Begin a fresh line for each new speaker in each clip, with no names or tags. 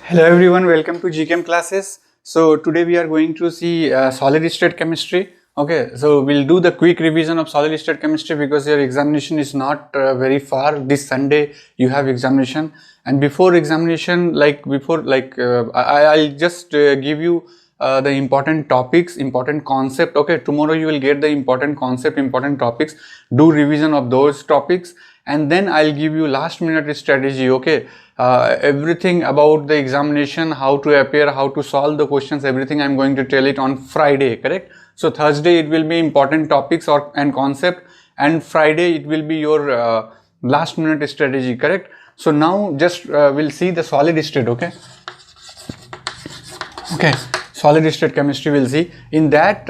Hello everyone, welcome to Gchem classes. So today we are going to see solid state chemistry. Okay, so we'll do the quick revision of solid state chemistry because your examination is not very far. This Sunday you have examination, and before examination, I'll just give you the important topics, important concept. Okay, tomorrow you will get the important concept, important topics. Do revision of those topics, and then I'll give you last minute strategy. Okay, everything about the examination, how to appear, how to solve the questions, everything I'm going to tell it on Friday, correct? So Thursday it will be important topics and concept, and Friday it will be your last minute strategy, correct? So now just we'll see the solid state. Okay, solid state chemistry we'll see. In that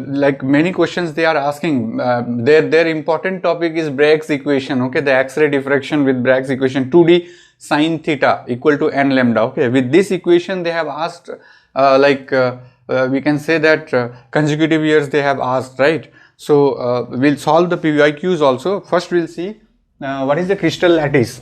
like many questions they are asking, their important topic is Bragg's equation. Okay, the X-ray diffraction with Bragg's equation, 2D sin theta equal to n lambda. Okay, with this equation they have asked we can say that consecutive years they have asked, right? So we'll solve the PYQs also. First we'll see what is the crystal lattice.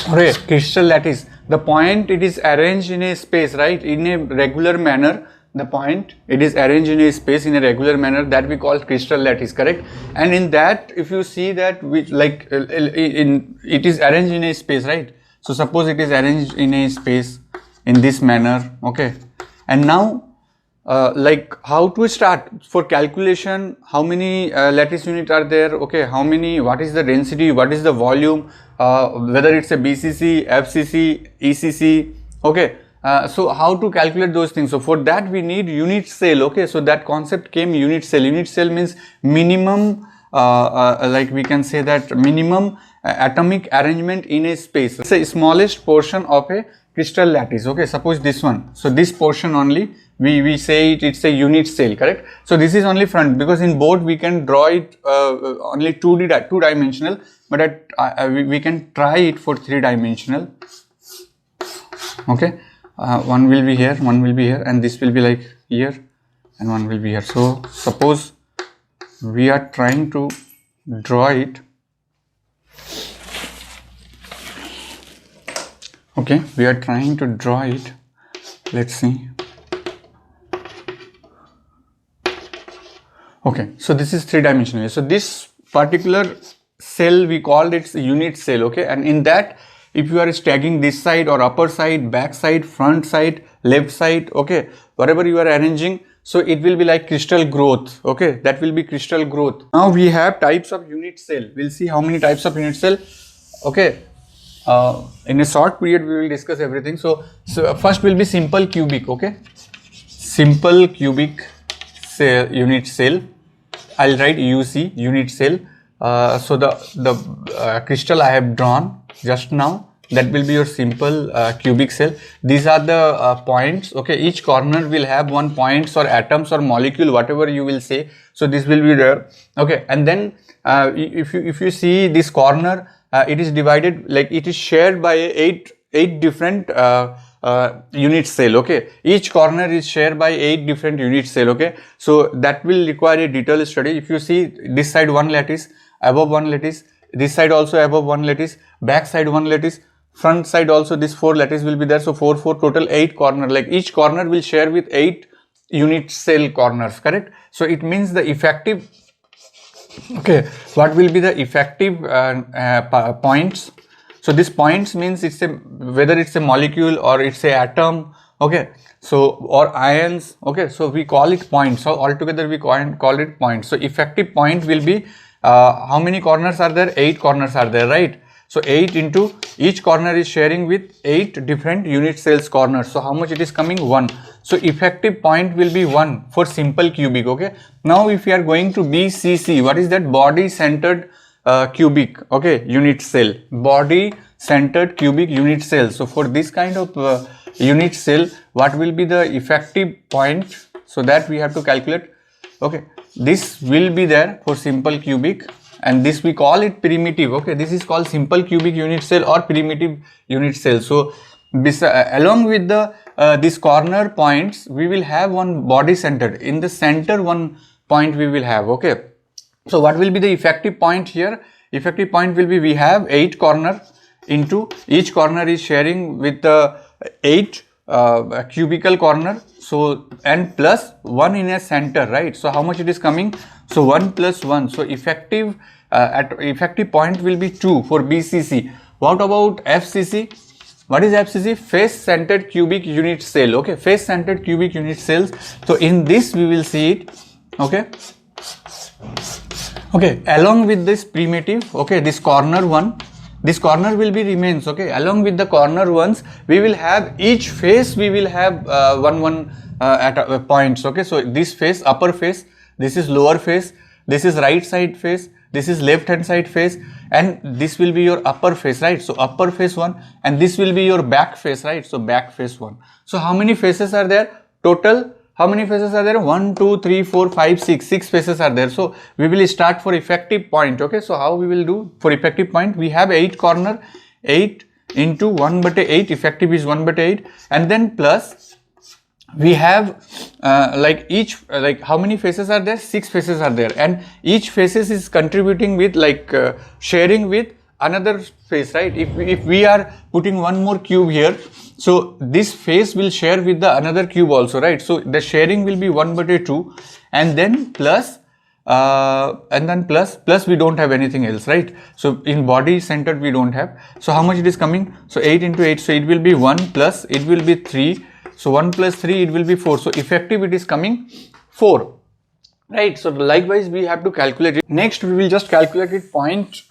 Okay, crystal lattice, the point it is arranged in a space, right, in a regular manner. The point it is arranged in a space in a regular manner, that we call crystal lattice, correct? And in that, if you see that it is arranged in a space, right? So suppose it is arranged in a space in this manner. Okay, and now like how to start for calculation, how many lattice units are there? Okay, how many, what is the density, what is the volume, whether it's a BCC, FCC, ECC. Okay, so how to calculate those things? So for that we need unit cell. Okay, so that concept came, unit cell. Unit cell means minimum like we can say that minimum atomic arrangement in a space. It's the smallest portion of a crystal lattice. Okay, suppose this one, so this portion only we say it's a unit cell, correct? So this is only front, because in board we can draw it only two dimensional, but we can try it for 3-dimensional. Okay, one will be here, one will be here, and this will be like here, and one will be here. So suppose we are trying to draw it. Okay, we are trying to draw it. Let's see. Okay, so this is 3-dimensional. So this particular cell we called it unit cell. Okay, and in that, if you are stacking this side or upper side, back side, front side, left side, okay, whatever you are arranging, so it will be like crystal growth. Okay, that will be crystal growth. Now we have types of unit cell. We'll see how many types of unit cell. Okay, in a short period we will discuss everything. So first will be simple cubic. Okay, simple cubic cell, unit cell. I'll write UC, unit cell. So the crystal I have drawn just now, that will be your simple cubic cell. These are the points. Okay, each corner will have one points or atoms or molecule, whatever you will say. So this will be there. Okay, and then if you see this corner, it is divided, like it is shared by eight different unit cell. Okay, each corner is shared by 8 different unit cell. Okay, so that will require a detailed study. If you see this side one lattice, above one lattice, this side also above one lattice, back side one lattice, front side also this 4 lattice will be there. So 4 total 8 corner, like each corner will share with 8 unit cell corners, correct? So it means the effective, okay, what will be the effective points? So this points means it's a, whether it's a molecule or it's a atom. Okay, so or ions. Okay, so we call it points. So altogether we call it points. So effective point will be how many corners are there? 8 corners are there, right? So 8 into each corner is sharing with 8 different unit cells corners. So how much it is coming? 1. So effective point will be 1 for simple cubic. Okay, now if we are going to BCC, what is that? Body centered cubic, okay, unit cell, body centered cubic unit cell. So for this kind of unit cell, what will be the effective point? So that we have to calculate. Okay, this will be there for simple cubic, and this we call it primitive. Okay, this is called simple cubic unit cell or primitive unit cell. So this along with the this corner points, we will have one body centered. In the center one point we will have. Okay, So what will be the effective point here? effective point will be, we have 8 corner into each corner is sharing with the 8 cubical corner, so and plus 1 in a center, right? So how much it is coming? So 1 plus 1, so effective at effective point will be 2 for BCC. What about FCC? What is FCC? Face centered cubic unit cell. Okay, face centered cubic unit cells. So in this we will see it. Okay, okay, along with this primitive, okay, this corner one, this corner will be remains. Okay, along with the corner ones, we will have each face, we will have at points. Okay, so this face, upper face, this is lower face, this is right side face, this is left hand side face, and this will be your upper face, right? So upper face one, and this will be your back face, right? So back face one. So how many faces are there total? How many faces are there? 1, 2, 3, 4, 5, 6. 6 faces are there. So we will start for effective point. Okay, so how we will do for effective point? We have 8 corner, 8 into 1/8, effective is 1/8, and then plus we have like each, like how many faces are there? 6 faces are there, and each faces is contributing with like sharing with another face, right? If we are putting one more cube here, so this face will share with the another cube also, right? So the sharing will be 1/2, and then plus plus we don't have anything else, right? So in body centered we don't have. So how much it is coming? So 8 into 8, so it will be 1 plus it will be 3. So 1 plus 3 it will be 4. So effective it is coming 4, right? So likewise we have to calculate it. Next we will just calculate it point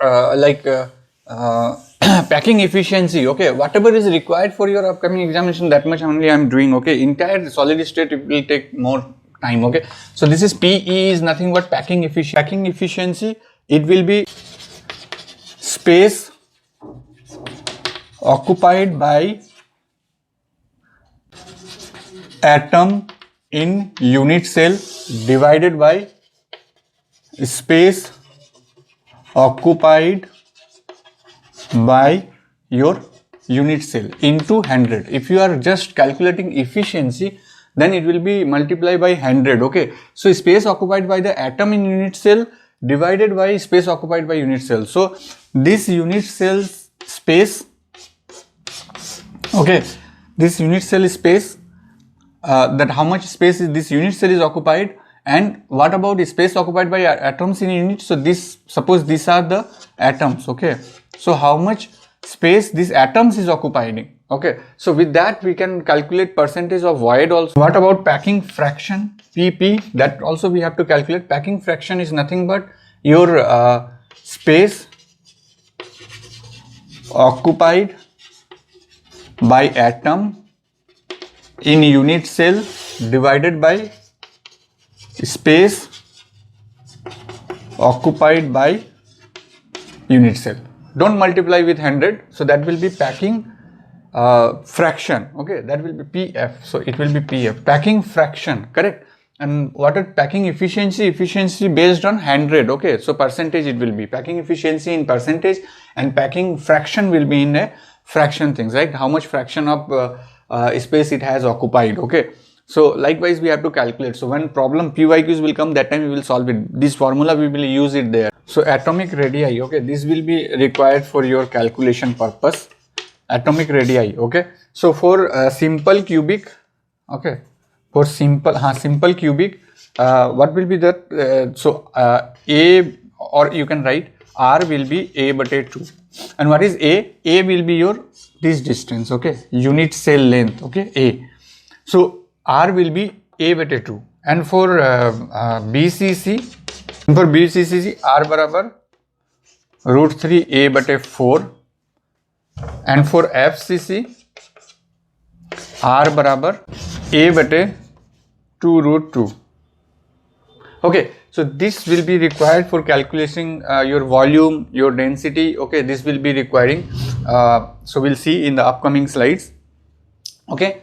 packing efficiency. Okay, whatever is required for your upcoming examination, that much only I am doing. Okay, entire solid state it will take more time. Okay, so this is PE is nothing but packing efficiency. Packing efficiency, it will be space occupied by atom in unit cell divided by space occupied by your unit cell into 100. If you are just calculating efficiency, then it will be multiplied by 100. Okay, so space occupied by the atom in unit cell divided by space occupied by unit cell. So this unit cell space, okay, this unit cell space, that how much space is this unit cell is occupied, and what about the space occupied by atoms in unit? So this, suppose these are the atoms. Okay, so how much space these atoms is occupying? Okay, so with that we can calculate percentage of void also. What about packing fraction, PP? That also we have to calculate. Packing fraction is nothing but your space occupied by atom in unit cell divided by space occupied by unit cell. Don't multiply with 100, so that will be packing fraction. Okay, that will be PF, so it will be PF, packing fraction, correct? And what is packing efficiency? Efficiency based on 100. Okay, so percentage it will be packing efficiency in percentage, and packing fraction will be in a fraction things, right? How much fraction of space it has occupied. Okay, so likewise we have to calculate. So when problem PYQs will come, that time we will solve it. This formula we will use it there. So atomic radii, okay, this will be required for your calculation purpose. Atomic radii, okay. So for simple cubic, okay, for simple cubic, what will be that? A, or you can write R will be A/2. And what is A? A will be your this distance, okay, unit cell length, okay, A. So R will be A/2. And for BCC, R barabar √3 A/4. And for FCC, R barabar A/2 √2. Okay, so this will be required for calculating your volume, your density. Okay, this will be requiring. So we'll see in the upcoming slides. Okay.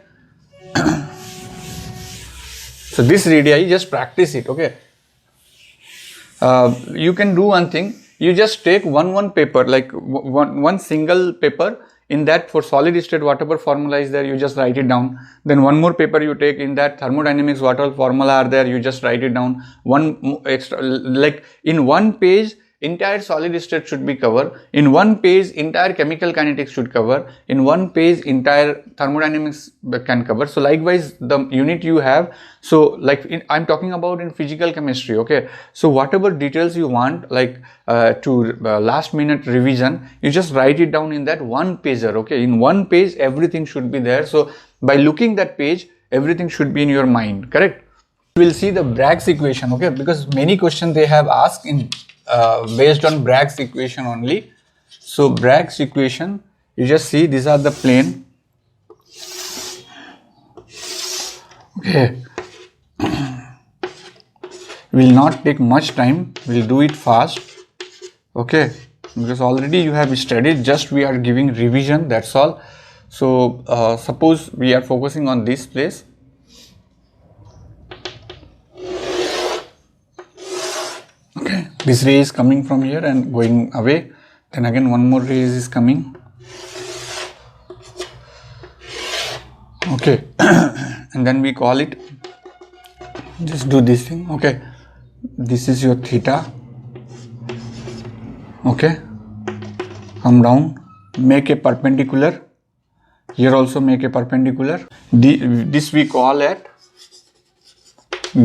So this radii, just practice it. Okay. You can do one thing. You just take one paper, like one single paper. In that, for solid state, whatever formula is there, you just write it down. Then one more paper you take, in that thermodynamics, whatever formula are there, you just write it down. One extra, like in one page, entire solid state should be covered. In one page, entire chemical kinetics should cover. In one page, entire thermodynamics can cover. So likewise, the unit you have, so like I'm talking about in physical chemistry, okay. So whatever details you want, like to last minute revision, you just write it down in that one pager, okay. In one page, everything should be there. So by looking that page, everything should be in your mind, correct? We will see the Bragg's equation, okay, because many questions they have asked in based on Bragg's equation only. So Bragg's equation, you just see these are the plane, okay. Will not take much time, we'll do it fast, okay, because already you have studied, just we are giving revision, that's all. So suppose we are focusing on this place. Okay, this ray is coming from here and going away. Then again one more ray is coming. Okay, and then we call it, just do this thing, okay. This is your theta, okay. Come down, make a perpendicular. Here also make a perpendicular. This we call it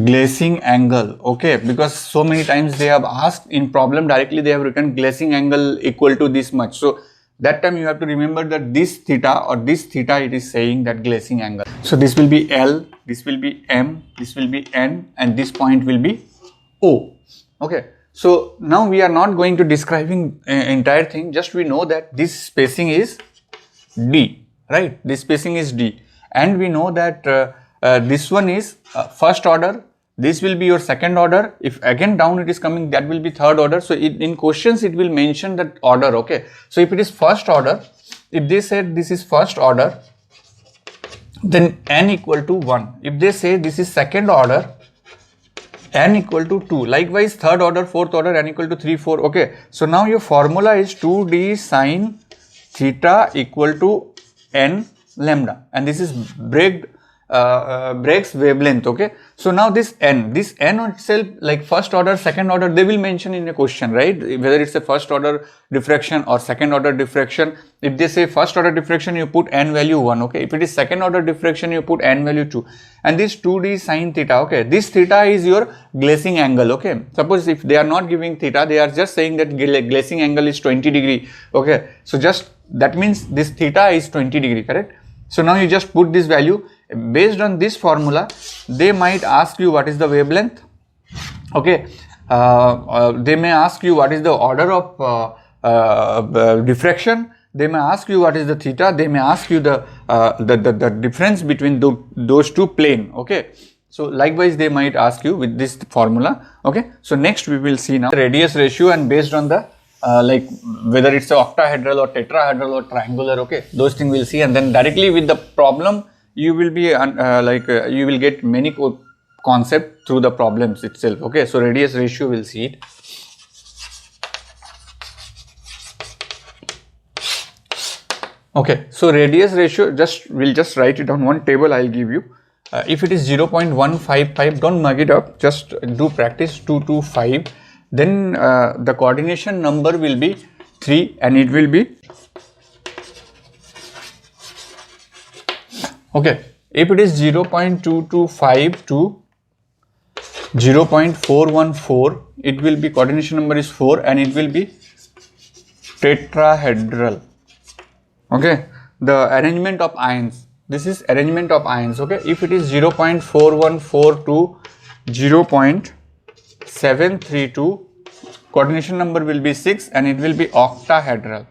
glazing angle, okay, because so many times they have asked in problem directly, they have written glazing angle equal to this much. So that time you have to remember that this theta or this theta, it is saying that glazing angle. So this will be L, this will be M, this will be N, and this point will be O, okay. So now we are not going to describing entire thing, just we know that this spacing is D, right? This spacing is D, and we know that this one is first order, this will be your second order. If again down it is coming, that will be third order. So in questions it will mention that order, okay. So if it is first order, if they said this is first order, then n equal to 1. If they say this is second order, n equal to 2. Likewise third order, fourth order, n equal to 3, 4, okay. So now your formula is 2d sine theta equal to n lambda, and this is Bragg's wavelength, okay. So now this n itself, like first order, second order, they will mention in a question, right, whether it's a first order diffraction or second order diffraction. If they say first order diffraction, you put n value 1, okay. If it is second order diffraction, you put n value 2, and this 2d sine theta, okay, this theta is your glazing angle, okay. Suppose if they are not giving theta, they are just saying that glazing angle is 20 degree, okay. So just that means this theta is 20 degree, correct. So now you just put this value. Based on this formula, they might ask you what is the wavelength, okay. They may ask you what is the order of diffraction. They may ask you what is the theta. They may ask you the difference between those two plane, okay. So likewise they might ask you with this formula, okay. So next we will see now the radius ratio, and based on the like whether it's a octahedral or tetrahedral or triangular, okay, those things we'll see, and then directly with the problem you will be you will get many concept through the problems itself, okay. So radius ratio, we'll see it. Okay, so radius ratio, we'll just write it down. One table I'll give you. If it is 0.155, don't mug it up, just do practice. 225, then the coordination number will be 3, and it will be, okay, if it is 0.225 to 0.414, it will be coordination number is 4, and it will be tetrahedral, okay. The arrangement of ions, this is arrangement of ions, okay. If it is 0.414 to 0.732, coordination number will be 6, and it will be octahedral.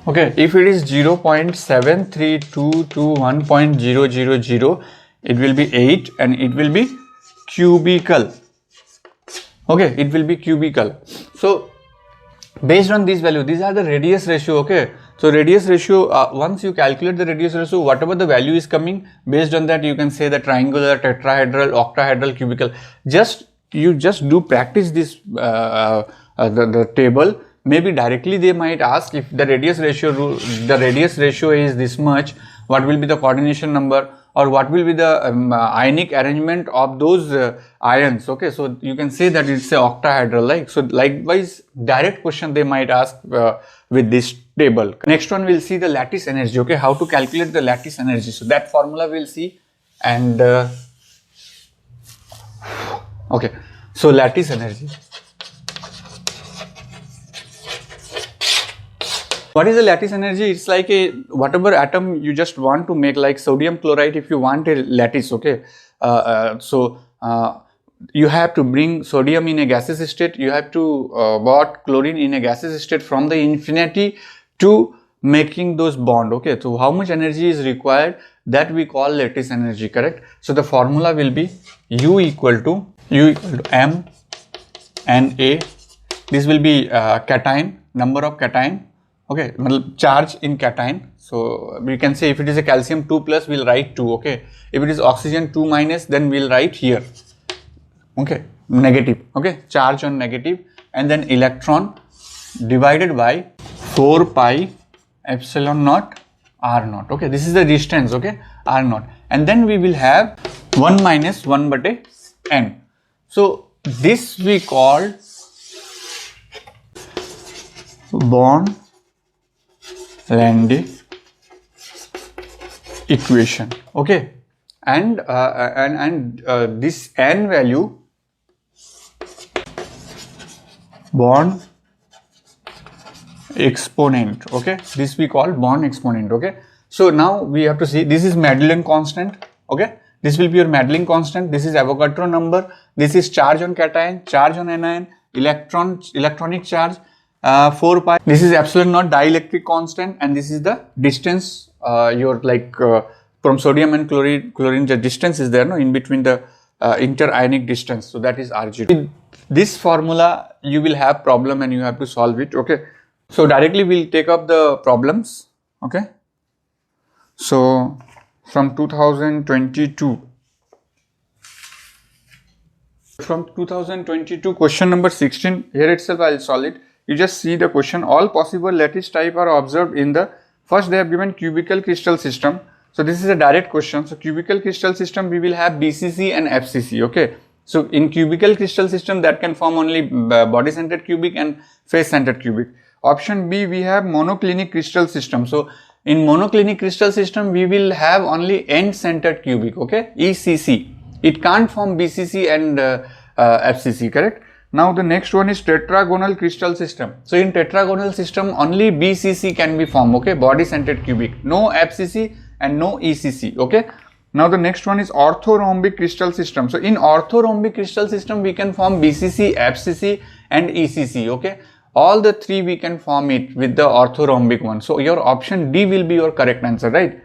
Okay, if it is 0.732 to 1.000, it will be 8, and it will be cubical. Okay, it will be cubical. So based on this value, these are the radius ratio, okay. So radius ratio, once you calculate the radius ratio, whatever the value is coming, based on that you can say the triangular, tetrahedral, octahedral, cubical. You just do practice this the table. Maybe directly they might ask, if the radius ratio is this much, what will be the coordination number, or what will be the ionic arrangement of those ions. Okay, so you can say that it's a octahedral, right? So likewise, direct question they might ask with this table. Next one, we'll see the lattice energy. Okay, how to calculate the lattice energy. So that formula we'll see. And okay, so lattice energy. What is the lattice energy? It's like a whatever atom you just want to make, like sodium chloride. If you want a lattice, okay, you have to bring sodium in a gaseous state. You have to brought chlorine in a gaseous state from the infinity to making those bond. Okay, so how much energy is required? That we call lattice energy, correct? So the formula will be U equal to M and A. This will be cation, number of cation. Okay, charge in cation. So we can say if it is a calcium 2 plus, we'll write 2. Okay, if it is oxygen 2 minus, then we'll write here. Okay, negative. Okay, charge on negative, and then electron divided by 4 pi epsilon naught R naught. Okay, this is the distance. Okay, R naught, and then we will have 1 minus 1 by n. So this we call Born-Landy equation. Okay, and this n value, Born exponent. Okay, this we call Born exponent. Okay, so now we have to see, this is Madelung constant. Okay, this will be your Madelung constant. This is Avogadro number. This is charge on cation, charge on anion, electronic charge, 4 pi. This is epsilon naught dielectric constant, and this is the distance. Your like from sodium and chlorine, the distance is there, no, in between the interionic distance. So that is R0. With this formula, you will have problem and you have to solve it. Okay, so directly we'll take up the problems. Okay, so from 2022. From 2022, question number 16, here itself I will solve it. You just see the question. All possible lattice type are observed in the, first they have given cubical crystal system. So this is a direct question. So cubical crystal system, we will have BCC and FCC. Okay, so in cubical crystal system, that can form only body centered cubic and face centered cubic. Option B, we have monoclinic crystal system. So in monoclinic crystal system, we will have only end centered cubic. Okay, ECC. It can't form BCC and FCC, correct? Now the next one is tetragonal crystal system. So in tetragonal system, only BCC can be formed. Okay, body centered cubic. No FCC and no ECC. Okay. Now the next one is orthorhombic crystal system. So in orthorhombic crystal system, we can form BCC, FCC and ECC. Okay, all the three we can form it with the orthorhombic one. So your option D will be your correct answer, right?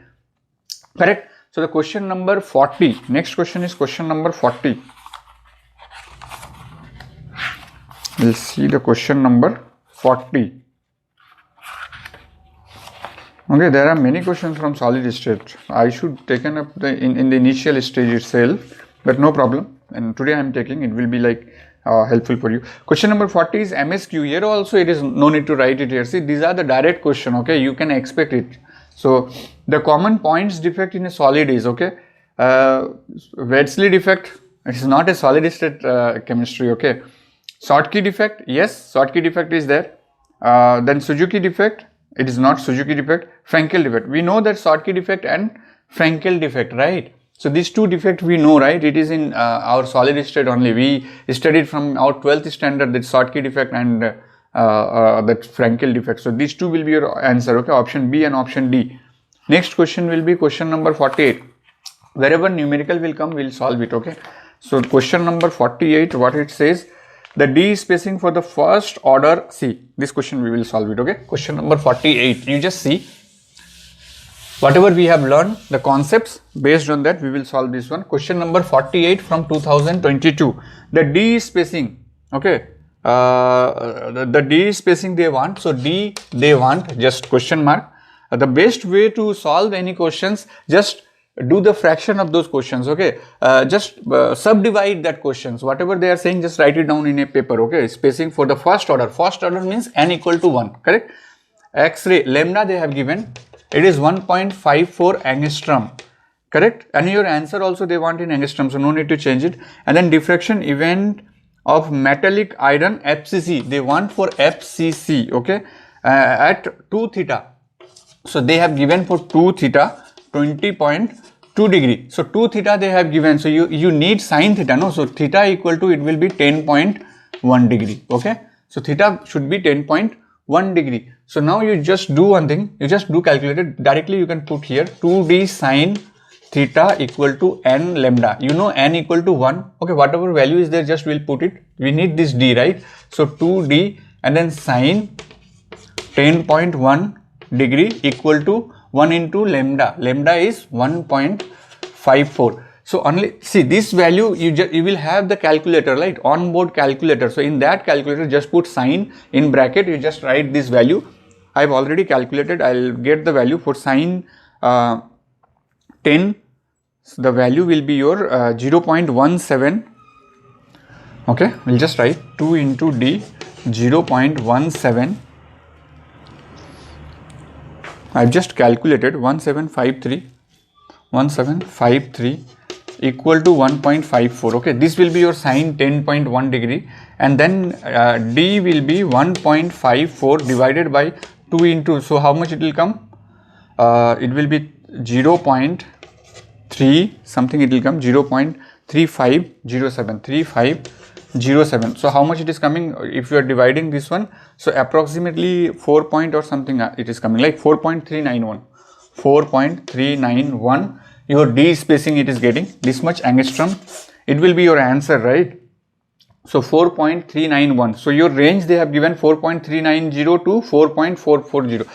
Correct. So the question number 40. Next question is question number 40. We'll see the question number 40. Okay, there are many questions from solid state. I should taken up in the initial stage itself, but no problem. And today I am taking, it will be like helpful for you. Question number 40 is MSQ. Here also it is no need to write it here. See, these are the direct question. Okay, you can expect it. So the common points defect in a solid is, okay, Wedsley defect. It is not a solid state chemistry. Okay, Schottky defect. Yes, Schottky defect is there. Then Suzuki defect. It is not Suzuki defect. Frankel defect. We know that Schottky defect and Frankel defect, right? So these two defects we know, right? It is in our solid state only. We studied from our 12th standard that Schottky defect and that Frankel defect. So these two will be your answer. Okay, option B and option D. Next question will be question number 48. Wherever numerical will come, we'll solve it. Okay. So question number 48, what it says, the D spacing for the first order. See, this question we will solve it. Okay. Question number 48. You just see whatever we have learned, the concepts, based on that we will solve this one. Question number 48 from 2022. The D spacing. Okay. The D spacing they want. So D they want, just question mark. The best way to solve any questions, just do the fraction of those questions. Okay, just subdivide that questions. Whatever they are saying, just write it down in a paper. Okay, spacing for the first order. First order means n equal to 1. Correct. X-ray lambda they have given. It is 1.54 angstrom. correct? And your answer also they want in angstrom, so no need to change it. And then diffraction event of metallic iron FCC, they want for FCC, okay, at 2 theta. So they have given for 2 theta 20.2 degree. So 2 theta they have given, so you need sin theta, no? So theta equal to, it will be 10.1 degree, okay? So theta should be 10.1 degree. So now you just do one thing, you just do calculate it directly. You can put here 2d sin theta equal to n lambda. You know n equal to 1, okay, whatever value is there, just we'll put it. We need this d, right? So 2d and then sin 10.1 degree equal to 1 into lambda. Lambda is 1.54. So only see this value, you will have the calculator, right? On-board calculator. So in that calculator, just put sin in bracket. You just write this value. I've already calculated. I'll get the value for sin 10. So the value will be your 0.17. Okay, we'll just write 2 into d 0.17. I've just calculated 1753 equal to 1.54. okay, this will be your sin 10.1 degree, and then d will be 1.54 divided by 2 into, so how much it will come? It will be 0.3 something, it will come 0.3507. So how much it is coming if you are dividing this one? So approximately 4 point or something it is coming, like 4.391 your d spacing it is getting. This much angstrom it will be your answer, right? So 4.391. so your range they have given 4.390 to 4.440.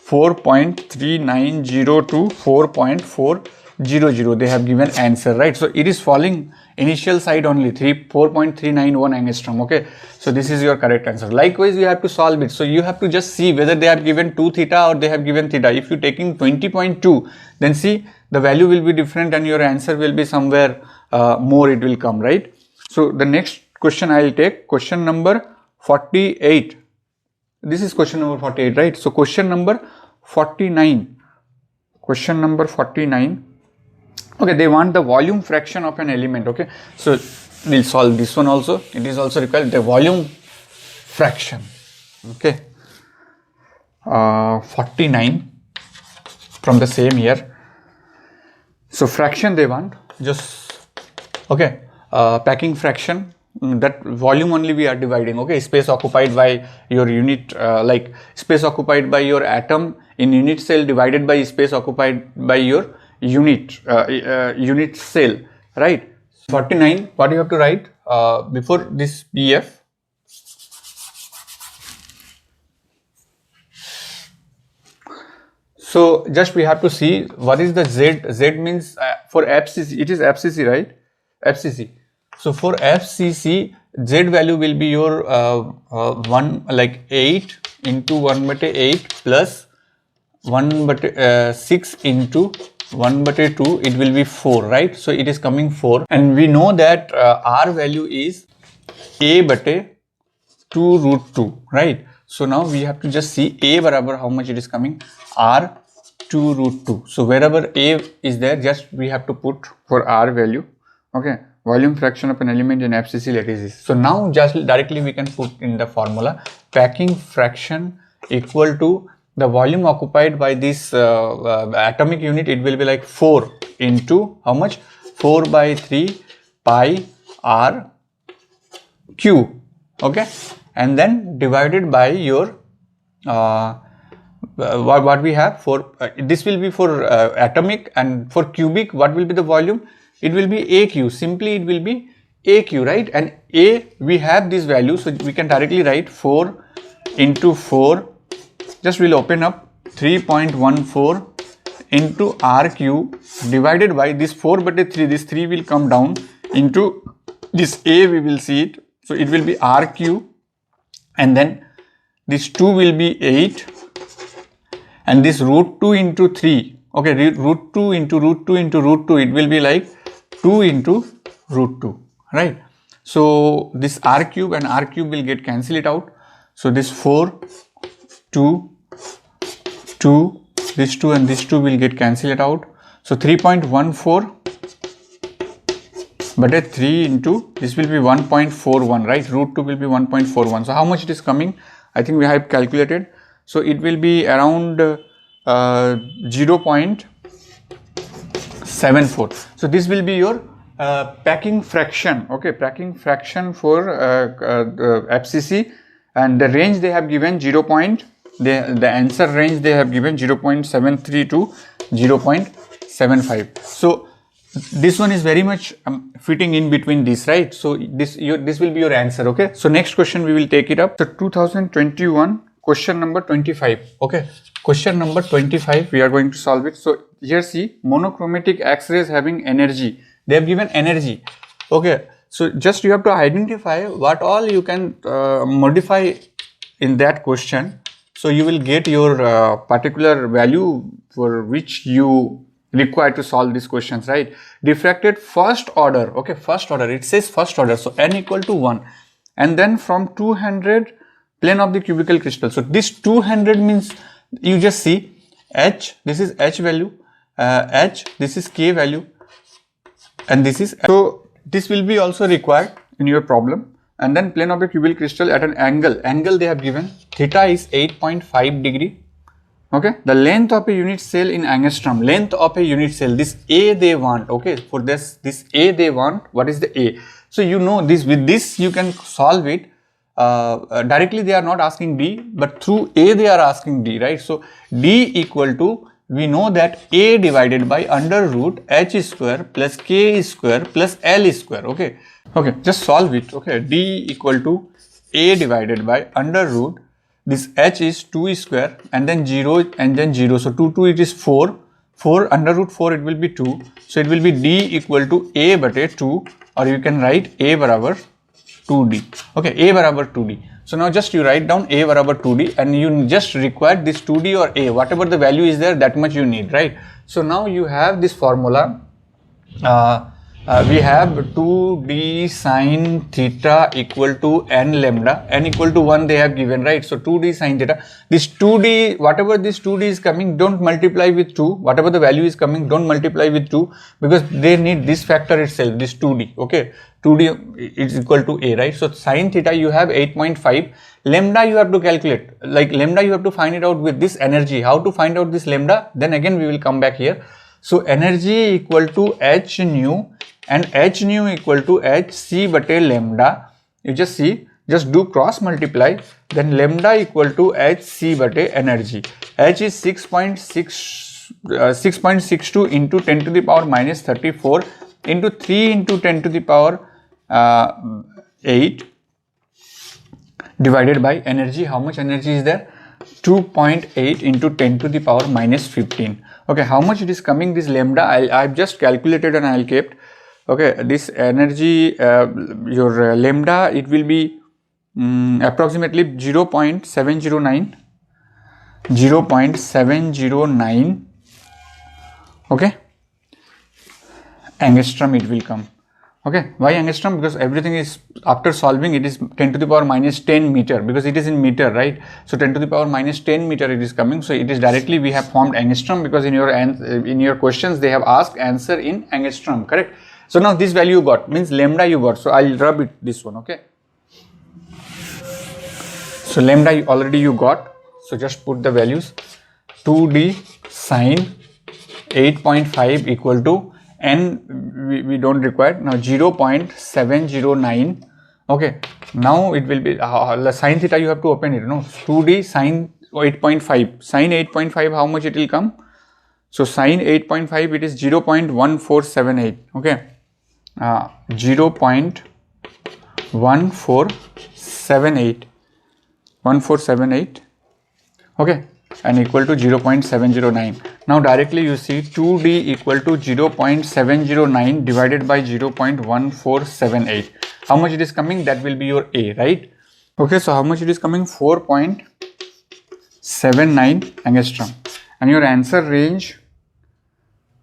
4.390 to 4.400 they have given answer, right? So it is falling initial side only, 4.391 angstrom, okay? So this is your correct answer. Likewise, you have to solve it. So you have to just see whether they have given 2 theta or they have given theta. If you taking 20.2, then see the value will be different and your answer will be somewhere more it will come, right? So the next question I will take, question number 48. This is question number 48, right? So question number 49. Question number 49. Okay, they want the volume fraction of an element, okay? So we'll solve this one also. It is also required, the volume fraction, okay? 49 from the same year. So fraction they want, just, okay, packing fraction, that volume only we are dividing, okay? Space occupied by your unit, like space occupied by your atom in unit cell divided by space occupied by your unit unit cell, right? 49, what you have to write before this PF? So just we have to see what is the Z. Z means for FCC, it is FCC, right? FCC. So for FCC, Z value will be your 8 into 1/8 plus 1/6 into 1/2, it will be 4, right? So it is coming 4, and we know that R value is A/2√2, right? So now we have to just see A barabar how much it is coming, R/2√2. So wherever A is there, just we have to put for R value, okay? Volume fraction of an element in FCC lattice. So now just directly we can put in the formula, packing fraction equal to the volume occupied by this atomic unit. It will be like 4 into how much? 4/3 pi R Q, okay? And then divided by your what we have for this will be for atomic, and for cubic what will be the volume? It will be AQ. Simply it will be AQ, right? And A we have this value, so we can directly write 4 into 4. Just we'll open up 3.14 into RQ divided by this 4/3. This 3 will come down into this A, we will see it. So it will be RQ, and then this 2 will be 8, and this √2 into 3. Okay, √2 into √2 into √2, it will be like 2 into √2, right? So this R cube and R cube will get cancel it out. So this 4, 2, 2, this 2 and this 2 will get cancel it out. So 3.14 but at 3 into this will be 1.41, right? Root 2 will be 1.41. So how much it is coming? I think we have calculated. So it will be around 0.74. So this will be your packing fraction, okay, packing fraction for FCC, and the range they have given the answer range they have given 0.73 to 0.75. So this one is very much fitting in between this, right? So this will be your answer, okay? So next question we will take it up. So 2021 question number 25, okay? Question number 25 we are going to solve it. So here see, monochromatic X-rays having energy. They have given energy, okay? So just you have to identify what all you can modify in that question. So you will get your particular value for which you required to solve these questions, right? Diffracted first order, okay, first order, it says first order, so n equal to 1, and then from 200 plane of the cubical crystal. So this 200 means, you just see h, this is h value, h, this is k value, and this is, so this will be also required in your problem. And then plane of the cubical crystal at an angle they have given, theta is 8.5 degree. Okay, the length of a unit cell in angstrom, length of a unit cell, this A they want, okay, for this A they want, what is the A? So you know this, with this you can solve it, directly they are not asking D, but through A they are asking D, right? So D equal to, we know that A divided by under root h square plus k square plus L square, okay? Okay, just solve it, okay? D equal to A divided by under root, this h is 2 square and then 0 and then 0. So 2 it is 4. 4 under root 4 it will be 2. So it will be D equal to A bate 2, or you can write A barabar 2D. Okay, A barabar 2D. So now just you write down A barabar 2D and you just require this 2D or A, whatever the value is there, that much you need, right? So now you have this formula. We have 2d sine theta equal to n lambda, n equal to 1 they have given, right? So 2d sine theta, this 2d, whatever this 2d is coming, don't multiply with 2, whatever the value is coming, don't multiply with 2, because they need this factor itself, this 2d, okay? 2d is equal to A, right? So sine theta you have 8.5, lambda you have to calculate, like lambda you have to find it out with this energy. How to find out this lambda? Then again we will come back here. So energy equal to h nu, and h nu equal to h c bate lambda. You just see, just do cross multiply, then lambda equal to h c bate energy. H is 6.62 into 10 to the power minus 34 into 3 into 10 to the power 8 divided by energy. How much energy is there? 2.8 into 10 to the power minus 15. Okay, how much it is coming, this lambda? I've just calculated and I'll kept. Okay, this energy, your lambda, it will be approximately 0.709. Okay, angstrom it will come. Okay, why angstrom? Because everything is, after solving, it is 10 to the power minus 10 meter, because it is in meter, right? So 10 to the power minus 10 meter it is coming. So it is directly we have formed angstrom, because in your questions they have asked answer in angstrom, correct? So now this value you got, means lambda you got. So I'll rub it this one, okay? So lambda already you got. So just put the values. 2d sine 8.5 equal to n, we don't require. Now 0.709. Okay. Now it will be sine theta you have to open it. No, 2d sine 8.5. Sine 8.5, how much it will come? So sine 8.5 it is 0.1478. Okay. 0.1478. Okay, and equal to 0.709. Now directly you see 2d equal to 0.709 divided by 0.1478. How much it is coming? That will be your A, right? Okay, so how much it is coming? 4.79 angstrom. And your answer range,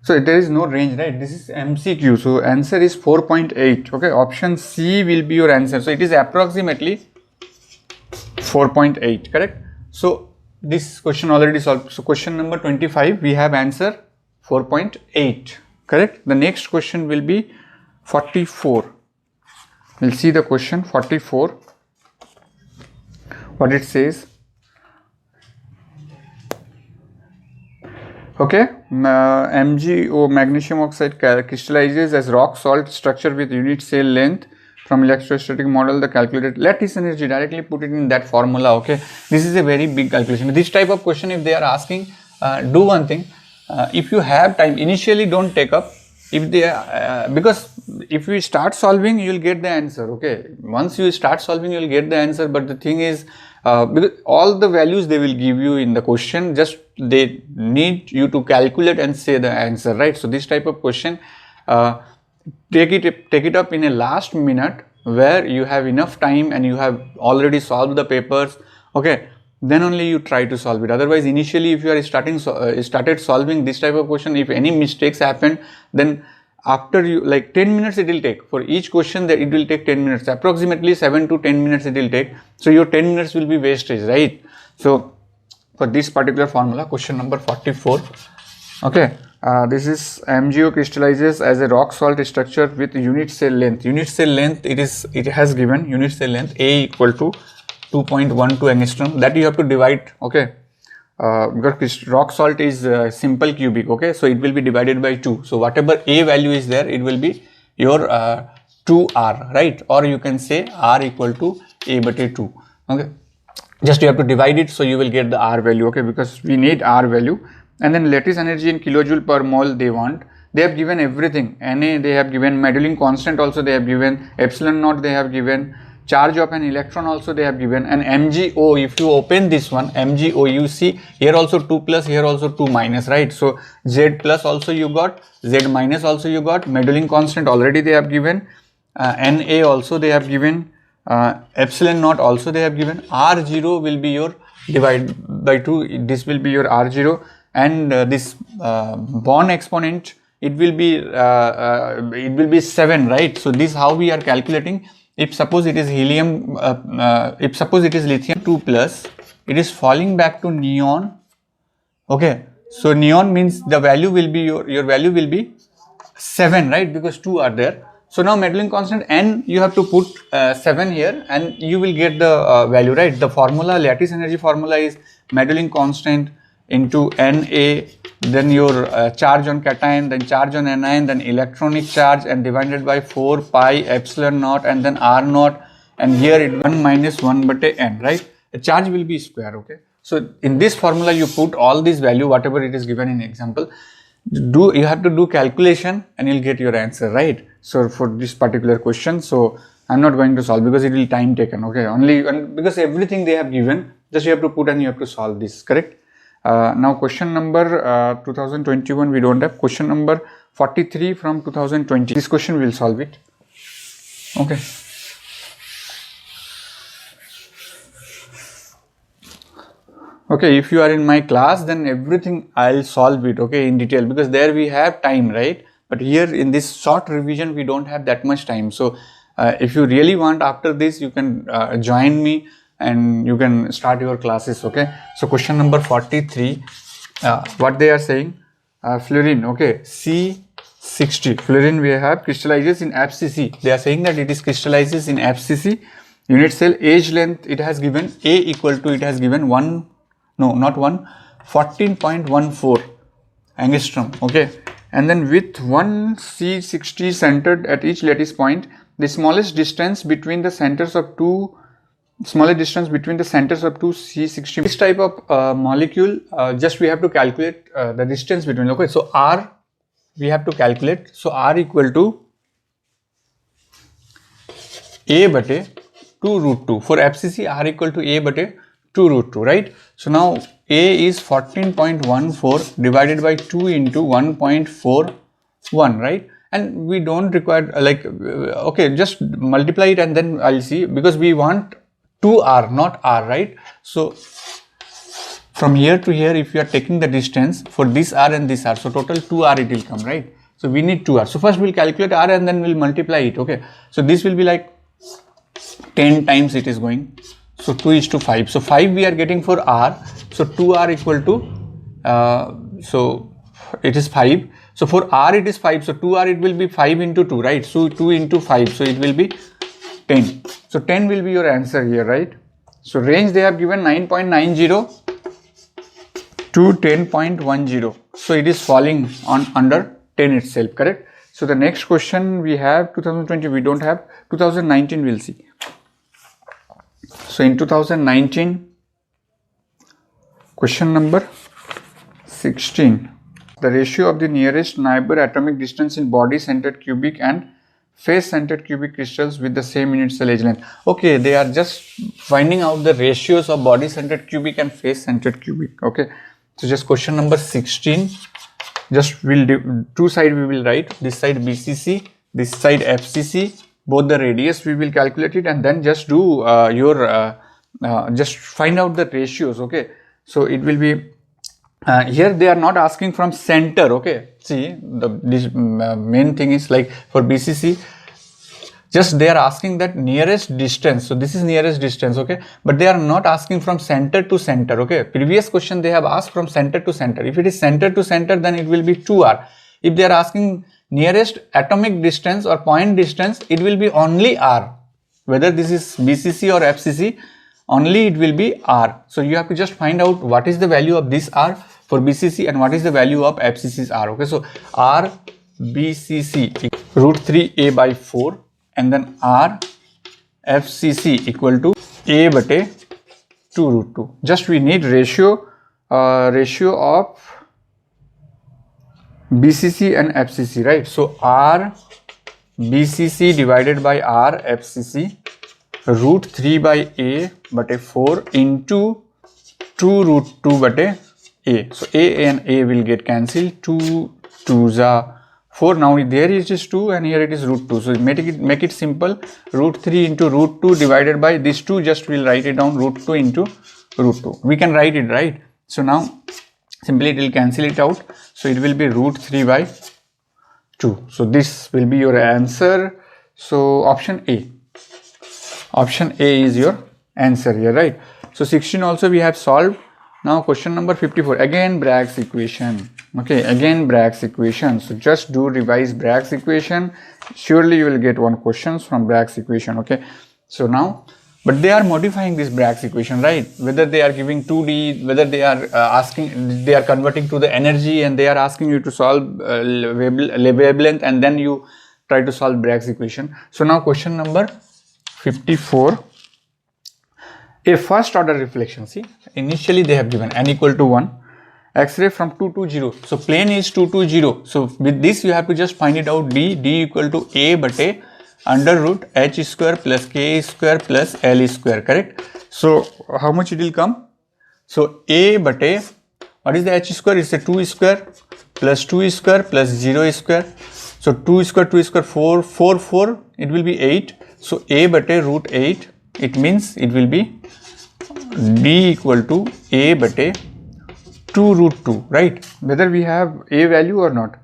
so there is no range, right? This is MCQ, so answer is 4.8. Okay, option C will be your answer. So it is approximately 4.8, correct? So this question already solved. So question number 25, we have answer 4.8. Correct? The next question will be 44. We'll see the question 44. What it says. Okay, MgO, magnesium oxide, crystallizes as rock salt structure with unit cell length. From electrostatic model, the calculated lattice energy, directly put it in that formula. Okay, this is a very big calculation. This type of question, if they are asking, do one thing. If you have time, initially don't take up. If they because if you start solving, you will get the answer. Okay, once you start solving, you will get the answer. But the thing is, because all the values they will give you in the question, just they need you to calculate and say the answer, right? So this type of question, take it up in a last minute where you have enough time and you have already solved the papers. Okay, then only you try to solve it. Otherwise, initially, if you are started solving this type of question, if any mistakes happen, then after you, like 10 minutes it will take for each question, that it will take 10 minutes, approximately 7 to 10 minutes it will take. So your 10 minutes will be wastage, right? So for this particular formula, question number 44. Okay, this is MgO crystallizes as a rock salt structure with unit cell length. Unit cell length, it has given unit cell length A equal to 2.12 angstrom. That you have to divide. Okay, because rock salt is simple cubic. Okay, so it will be divided by 2. So whatever A value is there, it will be your 2R, right? Or you can say R equal to A by 2. Okay, just you have to divide it, so you will get the R value. Okay, because we need R value. And then lattice energy in kilojoule per mole they want. They have given everything. Na they have given, Madelung constant also they have given, epsilon naught they have given, charge of an electron also they have given, and MgO, if you open this one, MgO, you see here also 2 plus, here also 2 minus, right? So Z plus also you got, Z minus also you got, Madelung constant already they have given, Na also they have given, epsilon naught also they have given, R0 will be your divide by 2, this will be your R0, and this Born exponent, it will be 7, right? So this how we are calculating. If suppose it is helium, if suppose it is lithium 2 plus, it is falling back to neon. Okay, so neon means the value will be your value will be 7, right? Because 2 are there. So now Madelung constant N, you have to put 7 here and you will get the value, right? The formula, lattice energy formula is Madelung constant into Na, then your charge on cation, then charge on anion, then electronic charge, and divided by 4 pi epsilon naught, and then R naught, and here it 1 minus 1 by n, right? The charge will be square. Okay, so in this formula you put all this value, whatever it is given in example, you have to do calculation and you'll get your answer, right? So for this particular question, so I'm not going to solve because it will time taken. Okay, only because everything they have given, just you have to put and you have to solve this, correct? Now question number 2021 we don't have. Question number 43 from 2020. This question we will solve it. Okay. Okay, if you are in my class, then everything I'll solve it, okay, in detail, because there we have time, right? But here in this short revision we don't have that much time. So if you really want, after this you can join me and you can start your classes. Okay, so question number 43, what they are saying, fluorine, okay, C60 fluorine we have crystallizes in FCC. They are saying that it is crystallizes in FCC. Unit cell age length, it has given A equal to, it has given 14.14 angstrom. Okay, and then with one C60 centered at each lattice point, the smallest distance between the centers of two C60. This type of molecule, just we have to calculate the distance between. Okay, so R we have to calculate. So R equal to A by 2 root 2. For FCC, R equal to A by 2 root 2, right? So now A is 14.14 divided by 2 into 1.41, right? And we don't require okay, just multiply it and then I'll see, because we want 2R, not R, right? So from here to here, if you are taking the distance for this R and this R, so total 2R it will come, right? So we need 2R. So first we'll calculate R and then we'll multiply it. Okay, so this will be like 10 times it is going. So 2 is to 5. So 5 we are getting for R. So 2R equal to, so it is 5. So for R it is 5. So 2R it will be 5 into 2, right? So 2 into 5. So it will be 10. So 10 will be your answer here, right? So range they have given 9.90 to 10.10. So it is falling on under 10 itself, correct? So the next question we have 2020, we don't have. 2019 we'll see. So in 2019, question number 16. The ratio of the nearest neighbor atomic distance in body-centered cubic and face-centered cubic crystals with the same unit cell age length. Okay, they are just finding out the ratios of body-centered cubic and face-centered cubic. Okay, so just question number 16. Just we'll do two side we will write. This side BCC, this side FCC. Both the radius we will calculate it, and then just do just find out the ratios. Okay, so it will be. Here they are not asking from center. Okay, see this main thing is like for BCC, just they are asking that nearest distance. So this is nearest distance. Okay, but they are not asking from center to center. Okay, previous question they have asked from center to center. If it is center to center, then it will be 2R. If they are asking nearest atomic distance or point distance, it will be only R. Whether this is BCC or FCC, only it will be R. So you have to just find out what is the value of this R for BCC and what is the value of FCC's R. Okay, so R BCC root 3A by 4 and then R FCC equal to A bate 2 root 2. Just we need ratio of BCC and FCC, right? So R BCC divided by R FCC root 3 by A bate 4 into 2 root 2 bate A. So A and A will get cancelled. 2 2s are 4. Now there it is 2 and here it is root 2. So make it simple. Root 3 into root 2 divided by this 2. Just we'll write it down. Root 2 into root 2. We can write it, right? So now simply it will cancel it out. So it will be root 3 by 2. So this will be your answer. So option A. Option A is your answer here, right? So 16 also we have solved. Now question number 54. Again Bragg's equation. Okay, again Bragg's equation. So just do revise Bragg's equation. Surely you will get one questions from Bragg's equation. Okay. So now, but they are modifying this Bragg's equation, right? Whether they are giving 2D, whether they are asking, they are converting to the energy and they are asking you to solve wavelength and then you try to solve Bragg's equation. So now question number 54. A first order reflection. See, initially they have given n equal to 1, X-ray from 2 to 0. So plane is 2 to 0. So with this you have to just find it out. D equal to A bate under root H square plus K square plus L square, correct? So how much it will come? So A bate, what is the H square? It's a 2 square plus 2 square plus 0 square. So 2 square 4, 4, it will be 8. So A bate root 8. It means it will be D equal to A bate 2 root 2, right? Whether we have A value or not.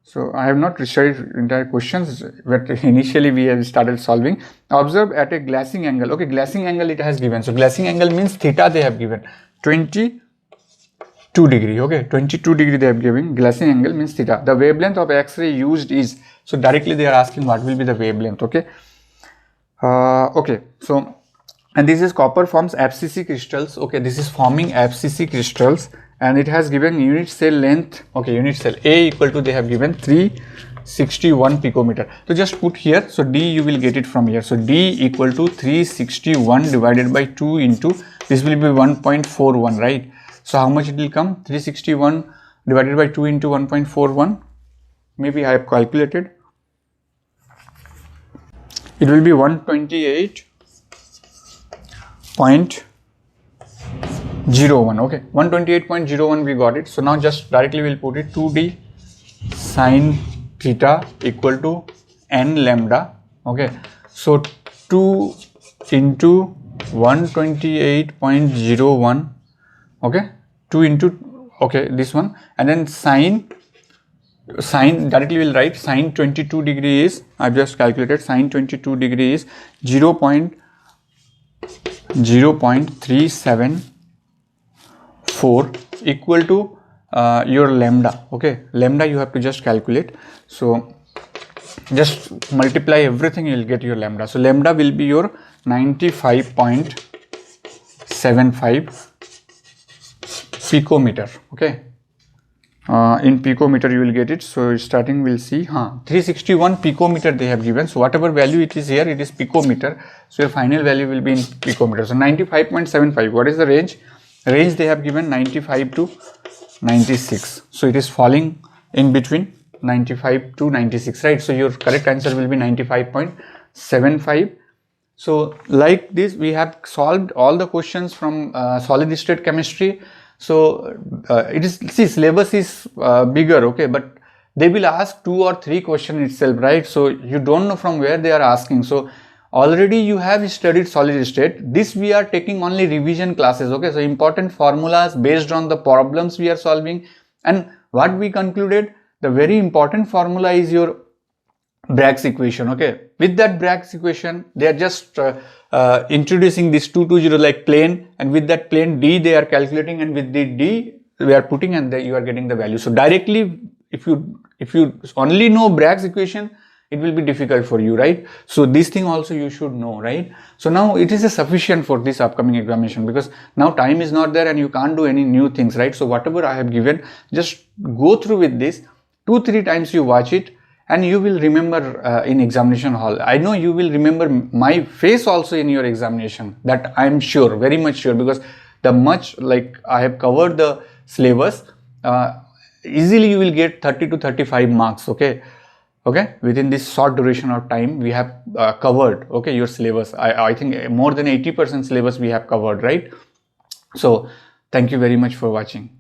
So I have not researched entire questions, but initially we have started solving. Observe at a glassing angle. Okay, glassing angle it has given. So glassing angle means theta they have given. 22 degree. Okay, 22 degree they have given. Glassing angle means theta. The wavelength of X-ray used is. So directly they are asking what will be the wavelength. Okay. Okay. So, and this is copper forms FCC crystals. Okay, this is forming FCC crystals. And it has given unit cell length. Okay, unit cell A equal to, they have given 361 picometer. So just put here. So D you will get it from here. So D equal to 361 divided by 2 into, this will be 1.41, right? So how much it will come? 361 divided by 2 into 1.41. Maybe I have calculated. It will be 128.01. Okay, 128.01 we got it. So now just directly we'll put it 2D sine theta equal to n lambda. Okay, so 2 into 128.01. Okay, 2 into, okay, this one, and then sine directly we'll write sine 22 degree is, I've just calculated sine 22 degree is 0.374 equal to your lambda. Okay, lambda you have to just calculate. So just multiply everything, you will get your lambda. So lambda will be your 95.75 picometer. Okay, in picometer you will get it. So starting we'll see 361 picometer they have given. So whatever value it is here, it is picometer. So your final value will be in picometer. So 95.75. What is the range? Range they have given 95 to 96. So it is falling in between 95 to 96, right? So your correct answer will be 95.75. So like this, we have solved all the questions from solid state chemistry. So it is, see, syllabus is bigger, okay, but they will ask 2 or 3 questions itself, right? So you don't know from where they are asking. So already you have studied solid state. This we are taking only revision classes, okay? So important formulas based on the problems we are solving. And what we concluded, the very important formula is your Bragg's equation, okay? With that Bragg's equation, they are just introducing this 220 like plane, and with that plane D they are calculating, and with the D we are putting, and you are getting the value. So directly, if you only know Bragg's equation, it will be difficult for you, right? So this thing also you should know, right? So now it is sufficient for this upcoming examination, because now time is not there and you can't do any new things, right? So whatever I have given, just go through with this 2-3 times, you watch it, and you will remember in examination hall. I know you will remember my face also in your examination, that I am sure, very much sure, because the much like I have covered the syllabus, easily you will get 30 to 35 marks, okay? Okay, within this short duration of time, we have covered, okay, your syllabus. I think more than 80% syllabus we have covered, right? So thank you very much for watching.